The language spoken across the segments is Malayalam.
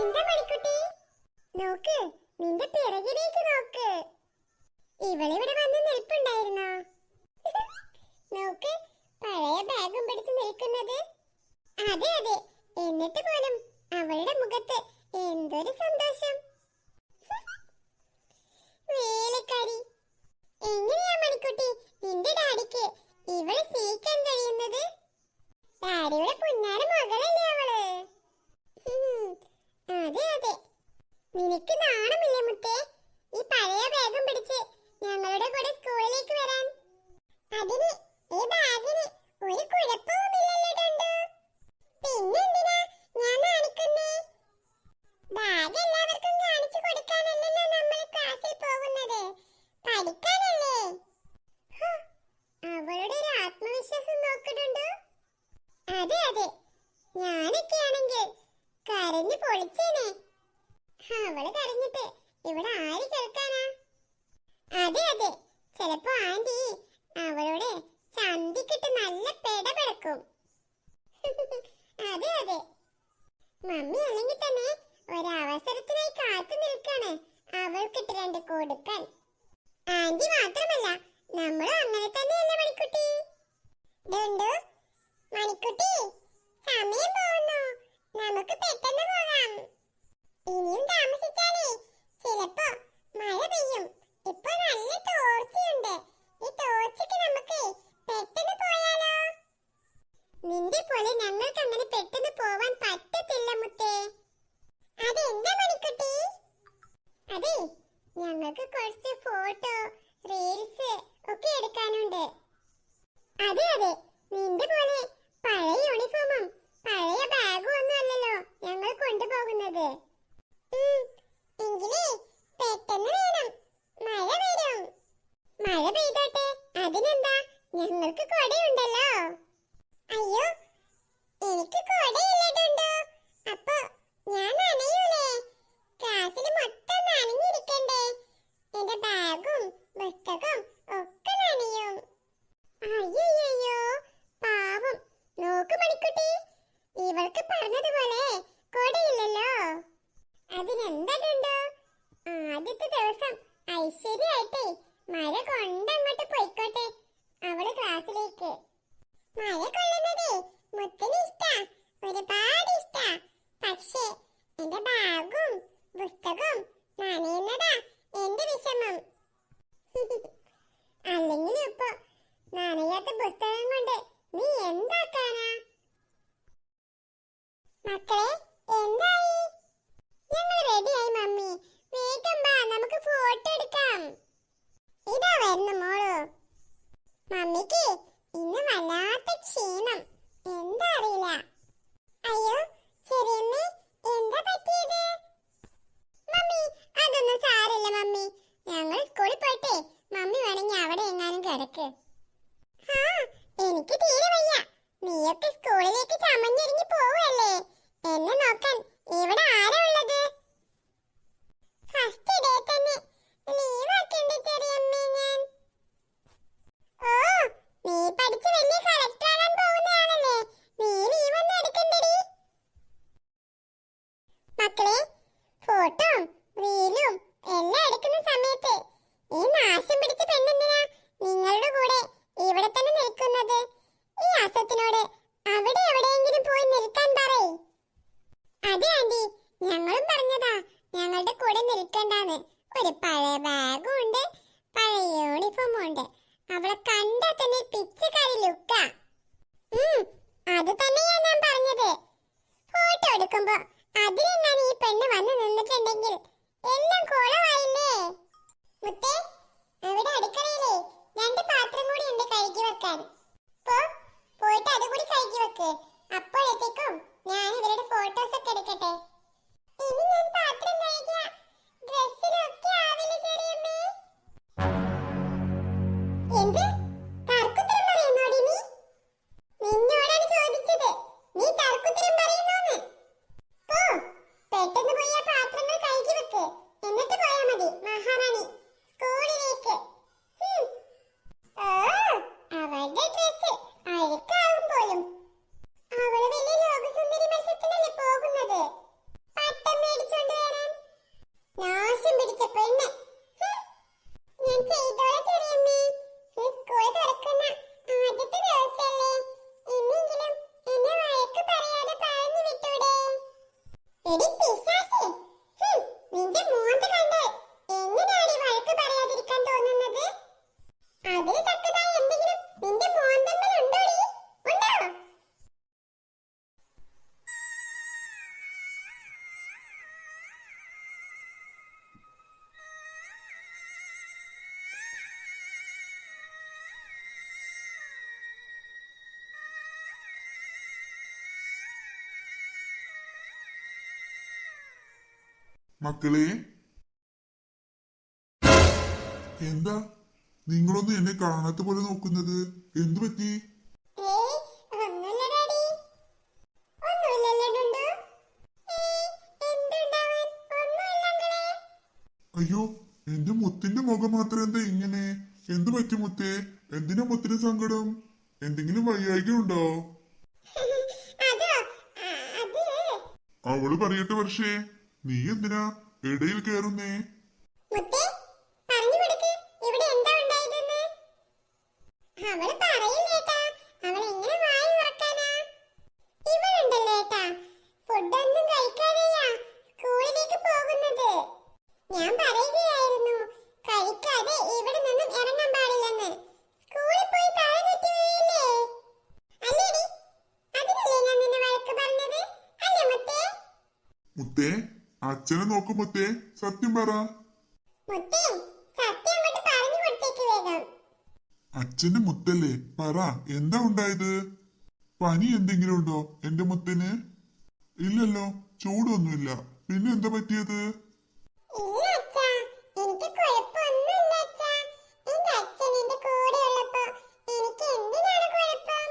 എന്താ മണിക്കുട്ടി? നോക്ക്, നിന്റെ പിറകിലേക്ക് നോക്ക്. ഇവളിവിടെ വന്ന് നിൽപ്പുണ്ടായിരുന്നോ? നോക്ക്, പഴയ ബാഗും പിടിച്ച് നിൽക്കുന്നത്. അതെ അതെ, എന്നിട്ട് പോലും അവളുടെ മുഖത്ത് എന്തൊരു സന്തോഷം. വേലക്കാരി, എങ്ങനെയാ മണിക്കുട്ടി നിന്റെ ഡാഡിക്ക് ഇവളെ സ്നേഹിക്കാൻ കഴിയുന്നത്? ഡാഡിയുടെ പുന്നാര മകളല്ലേ അവള്. അതെ അതെ, നിനക്ക് നാണമില്ലേ മുത്തേ ഈ പഴയ ബാഗും പിടിച്ച് ഞങ്ങളുടെ കൂടെ സ്കൂളിലേക്ക് വരാൻ? അതിന് ഈ ബാഗിന് ഒരു കുഴപ്പവുമില്ലല്ലോ ഡുണ്ടു. പിന്നെന്തിനാ ഞാൻ നാണിക്കുന്നേ? ബാഗ് എല്ലാവർക്കും കാണിച്ചു കൊടുക്കാനല്ലല്ലോ നമ്മൾ ക്ലാസ്സിൽ പോകുന്നത്, പഠിക്കാനല്ലേ. അവളുടെ ഒരു ആത്മവിശ്വാസം നോക്കുന്നുണ്ടോ? അതെ അതെ, ഞാനൊക്കെ ആണെങ്കിൽ കരഞ്ഞു പൊളിച്ചേനെ. അവള് കരഞ്ഞിട്ട് ഇവിടെ ആര് കേൾക്കാനാ? അതെ അതെ, ചിലപ്പോ ആന്റി അവളോട് ചന്തിക്കിട്ട് നല്ല പെടപെടക്കും. അതെ അതെ, മമ്മി അല്ലെങ്കിൽ തന്നെ ഒരവസരത്തിനായി കാത്തു നിൽക്കാണ് അവൾക്കിട്ട് രണ്ട് കൊടുക്കാൻ. ആന്റി മാത്രമല്ല, നമ്മളും അങ്ങനെ തന്നെയല്ലേ മണിക്കുട്ടി? ഡുണ്ടു, മണിക്കുട്ടി, സമയം പോകുന്നു, നമുക്ക് പെട്ടെന്ന് പോകാം. ഇനിയും താമസിച്ചാലേ ചിലപ്പോ മഴ പെയ്യും. ഇപ്പൊ നല്ല തോർച്ചയുണ്ട്, ഈ തോർച്ചയ്ക്ക് നമുക്ക് പെട്ടെന്ന് പോയാലോ? നിന്റെ പോലെ ഞങ്ങൾക്ക് അങ്ങനെ പെട്ടെന്ന് പോവാൻ പറ്റത്തില്ല മുത്തേ. അതെന്താ മണിക്കുട്ടി? അതെ, ഞങ്ങൾക്ക് കുറച്ച് ഫോട്ടോ റീൽസ് ഒക്കെ എടുക്കാനുണ്ട്. അതെ അതെ, നിന്റെ പോലെ പഴയ യൂണിഫോമും പഴയ ബാഗും ഒന്നും അല്ലല്ലോ ഞങ്ങൾ കൊണ്ടുപോകുന്നത്. എങ്കിലേ പെട്ടെന്ന് വേണം, മഴ വരും. മഴ പെയ്തോട്ടെ, അതിനെന്താ, ഞങ്ങൾക്ക് കൊടയുണ്ടല്ലോ. അയ്യോ, എനിക്ക് കൊടയില്ലതുണ്ടോ? അപ്പൊ ഞാൻ നനയൂലേ? ക്ലാസ്സിൽ മൊത്തം നനഞ്ഞിരിക്കണ്ടേ? എന്റെ ബാഗും പുസ്തകവും ഒക്കെ നനയും. അയ്യോ പാവം, നോക്ക് മണിക്കുട്ടി, ഇവൾക്ക് പറഞ്ഞതുപോലെ കൊടയില്ലല്ലോ. അതിനെന്തോ ആദ്യത്തെ ദിവസം ഐശ്വര്യായിട്ടേ മഴ കൊണ്ടങ്ങോട്ട് പോയിക്കോട്ടെ അവള് ക്ലാസ്സിലേക്ക്. മഴ കൊള്ളുന്നതേ മുത്തിന് ഇഷ്ടാ, ഒരുപാട് ഇഷ്ടാ. പക്ഷേ എന്റെ ബാഗും പുസ്തകവും നനയുന്നതാ എന്റെ വിഷമം. അല്ലെങ്കിൽ ഇപ്പൊ നനയാത്ത പുസ്തകം കൊണ്ട് നീ എന്താക്കാനാ? മക്കളെ, എന്തായി? ഞങ്ങൾ റെഡിയായി മമ്മി, വേഗം വാ, നമുക്ക് ഫോട്ടോ എടുക്കാം. ഇതാ വരുന്നു മോളു. മമ്മിക്ക് ഇന്ന് വല്ലാത്ത ക്ഷീണം, എന്താ അറിയില്ല. അയ്യോ ചെറിയമ്മേ, എന്താ പറ്റിയത്? മമ്മി, അതൊന്നും സാരമില്ല മമ്മി, ഞങ്ങൾ സ്കൂളിൽ പോയിട്ടേ മമ്മി വേണമെങ്കിൽ അവിടെ എങ്ങാനും കിടക്ക്. എനിക്ക് തീരെ വയ്യ, നീയൊക്കെ സ്കൂളിലേക്ക് ചമഞ്ഞിറങ്ങി പോവല്ലേ, എന്നെ നോക്കാൻ ഇവിടെ ആരാ ഉള്ളത്? ഫസ്റ്റ് ഡേ തന്നെ ലീവാക്കണ്ടേ ചെറിയമ്മേ ഞാൻ? ഓ, നീ പഠിച്ച് വലിയ കളക്ടർ ആകാൻ പോകുന്നതാണല്ലേ, നീ ലീവൊന്നും എടുക്കണ്ടടി. മക്കളെ, ഫോട്ടോ റീലും എല്ലാം എടുക്കുന്ന സമയത്ത് ഈ നാശം പിടിച്ച പെണ്ണെന്തിനാ നിങ്ങളുടെ കൂടെ ഇവിടെ തന്നെ നിൽക്കുന്നത്? ഈ അസത്തിനോട് അവിടെ എവിടെയെങ്കിലും പോയി നിൽക്കാൻ പറയ്. അതെ ആന്റി, ഞങ്ങളും പറഞ്ഞതാ ഞങ്ങളുടെ കൂടെ നിൽക്കണ്ടാന്ന്. ഒരു പഴയ ബാഗും ഉണ്ട്, പഴയ യൂണിഫോമും ഉണ്ട്. അവളെ കണ്ടാ തന്നെ പിച്ചക്കാരി ലുക്കാ. അത് തന്നെയാ ഞാൻ പറഞ്ഞത്. ഫോട്ടോ എടുക്കുമ്പോ അതിലെങ്ങാനും ഈ പെണ്ണ് വന്ന് നിന്നിട്ടുണ്ടെങ്കിൽ എല്ലാം കോളമായില്ലേ. മുത്തേ, അവിടെ അടുക്കളയിലേ 2 പാത്രം കൂടി ഉണ്ട് കഴുകി വെക്കാൻ. പോയിട്ട് അതുകൂടി കഴുകി വെക്ക്. അപ്പോഴത്തേക്കും ഞാൻ ഇവരുടെ ഫോട്ടോസ് ഒക്കെ എടുക്കട്ടെ. ഇനി ഞാൻ പാത്രം കഴുകിയ ഡ്രസ്സിലൊക്കെ ആവില്ല ചെറിയമ്മേ. എന്ത് തർക്കുത്തരം പറയുന്നോടി നീ? നിന്നോടാണ് ചോദിച്ചത്, നീ തർക്കുത്തരം പറയുന്നോന്ന്? പെട്ടെന്ന് പോയി ആ പാത്രങ്ങൾ കഴുകി വെക്ക്, എന്നിട്ട് പോയാ മതി മഹാറാണി സ്കൂളിലേക്ക്. അവളുടെ ഡ്രസ് അഴുക്കാവും പോലും. അവള് വലിയ ലോകസുന്ദരി മക്കളെ, എന്താ നിങ്ങളൊന്നും എന്നെ കാണാത്ത പോലെ നോക്കുന്നത്? എന്തു പറ്റി? ഏയ്, ഒന്നുമില്ല ഡാഡി. ഒന്നുമില്ലല്ലോ ഡുണ്ടു. ഏയ്, എന്തുണ്ടാവാൻ? ഒന്നുമില്ല അങ്കിളേ. അയ്യോ, എന്റെ മുത്തിന്റെ മുഖം മാത്രം എന്താ ഇങ്ങനെ? എന്തു പറ്റി മുത്തേ? എന്തിനാ മുത്തിന് സങ്കടം? എന്തെങ്കിലും വയ്യായിക ഉണ്ടോ? അതോ, അത് അവള് പറയട്ടെ വർഷേ, നീ എന്തിനാ ഇടയിൽ കയറുന്നേ? മുത്തേ, പറഞ്ഞു കൊടുക്ക്, ഇവിടെ എന്താ ഉണ്ടായതെന്ന്. അവള് പറയില്ലേട്ടാ. അവൾ എങ്ങനെ വായി തുറക്കാനാ? ഇവളുണ്ടല്ലോ ഏട്ടാ, ഫുഡൊന്നും കഴിക്കാതെയാ സ്കൂളിലേക്ക് പോകുന്നത്. ഞാൻ പറയുകയായിരുന്നു, കഴിക്കാതെ ഇവിടെ നിന്നും ഇറങ്ങാൻ പാടില്ലെന്ന്. സ്കൂളിൽ പോയി തല ചുറ്റി വീഴില്ലേ? അല്ലേടി? അതിനല്ലേ ഞാൻ നിന്നെ വഴക്ക് പറഞ്ഞത്? അല്ലേ മുത്തേ? മുത്തേ, അച്ഛനെ നോക്കു മുത്തേ, സത്യം പറ. മുത്തേ, സത്യം അങ്ങോട്ട് പറഞ്ഞു കൊടുത്തേക്ക് വേഗം. അച്ഛന്റെ മുത്തല്ലേ, പറ, എന്താ ഉണ്ടായത്? പനി എന്തെങ്കിലും ഉണ്ടോ എന്റെ മുത്തിന്? ഇല്ലല്ലോ, ചൂടൊന്നുമില്ല. പിന്നെ എന്താ പറ്റിയത്? ഇല്ല അച്ഛാ, എനിക്ക് കുഴപ്പമൊന്നുമില്ല അച്ഛാ. എന്റെ അച്ഛൻ എന്റെ കൂടെ ഉള്ളപ്പോ എനിക്ക് എന്തിനാണ് കുഴപ്പം?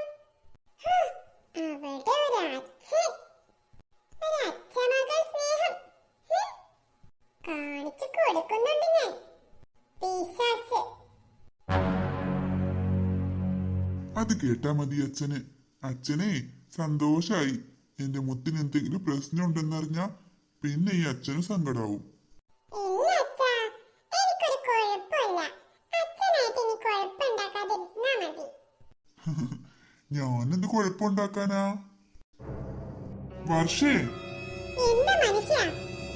ഹ്, അവിടെ ഒരച്ഛൻ, ഒരച്ഛമകൾ സ്നേഹം കാണിച്ചു കൊടുക്കുന്നുണ്ട് ഞാൻ. പിശാച്. അത് കേട്ടാ മതി അച്ഛന്. അച്ഛനെ സന്തോഷായി. എന്റെ മുത്തിന് എന്തെങ്കിലും പ്രശ്നം ഉണ്ടെന്നറിഞ്ഞാ പിന്നെ ഈ അച്ഛന് സങ്കടാവും. ഇല്ല അച്ഛാ, എനിക്കൊരു കുഴപ്പമില്ല. അച്ഛനായിട്ട് ഇനി കുഴപ്പമുണ്ടാക്കാതിരുന്നാ മതി. ഞാനെന്ത് കുഴപ്പമുണ്ടാക്കാനാ? വർഷേ, എന്താ മനുഷ്യ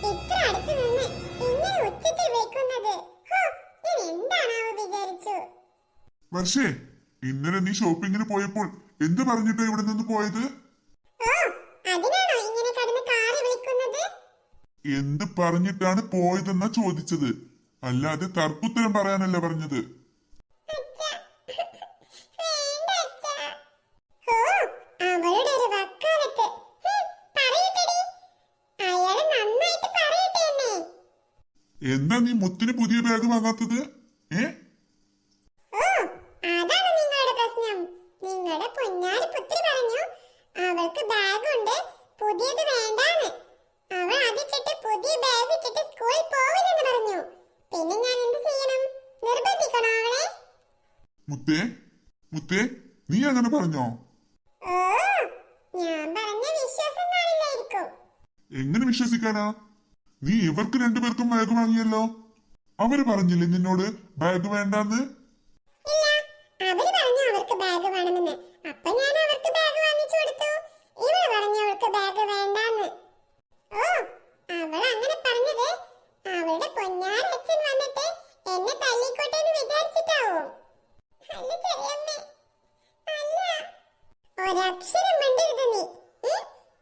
ഇത്ര അടുത്ത് നിന്ന് ഇങ്ങനെ ഉച്ചത്തിൽ വെക്കുന്നത്? ഹോ, ഞാൻ എന്താണാവോ വിചാരിച്ചു. വർഷേ, ഇന്നലെ നീ ഷോപ്പിങ്ങിന് പോയപ്പോൾ എന്ത് പറഞ്ഞിട്ടാ ഇവിടെ നിന്ന് പോയത്? ഓ, അതിനാണോ ഇങ്ങനെ കടന്ന് കാറി വിളിക്കുന്നത്? എന്ത് പറഞ്ഞിട്ടാണ് പോയതെന്നാ ചോദിച്ചത്, അല്ലാതെ തർക്കുത്തരം പറയാനല്ല പറഞ്ഞത്. അച്ഛാ, വേണ്ട അച്ഛാ. ഓ, അവളുടെ ഒരു വക്കാലത്ത്. പറയട്ടെടി, അയാള് നന്നായിട്ട് പറയട്ടെ എന്നെ. എന്താ നീ മുത്തിന് പുതിയ ബാഗ് വാങ്ങാത്തത്? ഏ? ഓ, അതാണ് നിങ്ങളുടെ പ്രശ്നം. നിങ്ങളുടെ പൊന്നാരി പുത്രി പറഞ്ഞു അവൾക്ക് ബാഗുണ്ട്, പുതിയത് വേണ്ടാന്ന്. അവൾ അതിട്ടിട്ട് പുതിയ ബാഗ് ഇട്ടിട്ട് സ്കൂളിൽ പോവില്ലെന്ന് പറഞ്ഞു. പിന്നെ ഞാൻ എന്ത് ചെയ്യണം? നിർബന്ധിക്കണോ അവളെ? മുത്തേ, മുത്തേ, നീ അങ്ങനെ പറഞ്ഞോ? ഓ, ഞാൻ പറഞ്ഞ വിശ്വാസം കാണില്ലായിരിക്കും. എങ്ങനെ വിശ്വസിക്കാനാ? നീ ഇവർക്ക് രണ്ടുപേർക്കും ബാഗ് വാങ്ങിയല്ലോ. അവര് പറഞ്ഞില്ലേ നിന്നോട് ബാഗ് വേണ്ടാന്ന്? ഇല്ല, അവര് പറഞ്ഞു അവർക്ക് ബാഗ് വേണമെന്ന്. അപ്പൊ ഞാൻ അവർക്ക് ബാഗ് വാങ്ങിച്ചു കൊടുത്തു. ഇവള് പറഞ്ഞു അവൾക്ക് ബാഗ് വേണ്ടാന്ന്. ഓ, അവൾ അങ്ങനെ പറഞ്ഞത് അവളുടെ പൊന്നാര അച്ഛൻ വന്നിട്ട് എന്നെ തല്ലിക്കോട്ടെ എന്ന് വിചാരിച്ചിട്ടാവും. അല്ല ചെറിയമ്മേ, അല്ല. ഒരക്ഷരം മിണ്ടരുത് നീ.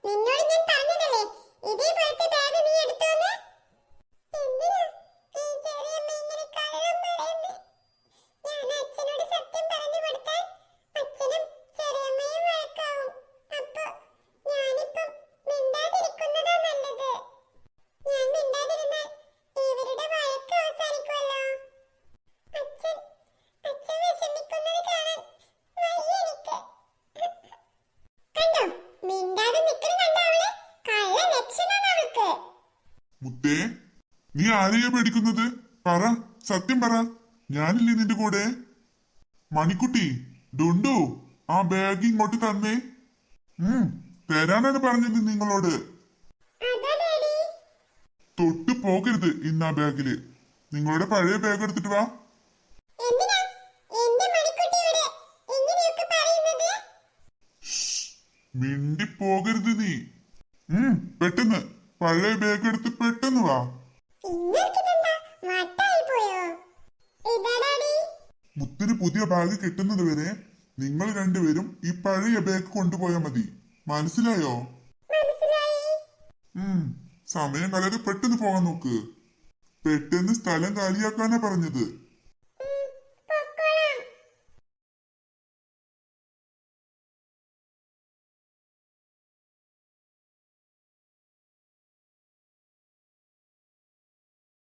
നിന്നോട് ഞാൻ പറഞ്ഞതല്ലേ ഇതേപോലത്തെ ബാഗ് നീ എടുത്തോന്ന്. എന്തിനാ ഈ ചെറിയമ്മ ഇങ്ങനെ കള്ളം പറയുന്നേ? ഞാൻ അച്ഛനോട് സത്യം പറഞ്ഞു കൊടുത്താൽ അച്ഛനും ചെറിയമ്മയും വഴക്കാവും. അപ്പൊ ഞാനിപ്പം മിണ്ടാതിരിക്കുന്നതാ നല്ലത്. ഞാൻ മിണ്ടാതിരുന്നാൽ ഇവരുടെ വഴക്ക് അവസാനിക്കുമല്ലോ. അച്ഛൻ അച്ഛൻ വിഷമിക്കുന്നത് കാണാൻ വയ്യ എനിക്ക്. കണ്ടോ, മിണ്ടാതെ നിൽക്കുന്ന കണ്ടോ അവള്? കള്ള ലക്ഷണമാണ് അവൾക്ക്. മുത്തേ, നീ ആരെയാ പേടിക്കുന്നത്? പറ, സത്യം പറ. ഞാനില്ലേ നിന്റെ കൂടെ? മണിക്കുട്ടി, ഡുണ്ടു, ആ ബാഗ് ഇങ്ങോട്ട് തന്നേ. തരാനാണ് പറഞ്ഞത് നിങ്ങളോട്. അതാ ഡാഡി. തൊട്ടു പോകരുത് ഇന്ന് ആ ബാഗില്. നിങ്ങളുടെ പഴയ ബാഗ് എടുത്തിട്ട് വാ. എന്തിനാ എന്റെ മണിക്കുട്ടിയോട് ഇങ്ങനെയൊക്കെ പറയുന്നത്? മിണ്ടിപ്പോകരുത് നീ. പെട്ടെന്ന് പഴയ ബാഗ് എടുത്ത് പെട്ടെന്ന് വാ. ഇങ്ങൾക്കിതെന്താ വട്ടായി പോയോ? ഇതാ ഡാഡി. മുത്തിന് പുതിയ ബാഗ് കിട്ടുന്നത് വരെ നിങ്ങൾ രണ്ടുപേരും ഈ പഴയ ബാഗ് കൊണ്ടുപോയാൽ മതി. മനസ്സിലായോ? മനസ്സിലായി. സമയം കളയാതെ പെട്ടെന്ന് പോകാൻ നോക്ക്. പെട്ടെന്ന് സ്ഥലം കാലിയാക്കാനാ പറഞ്ഞത്.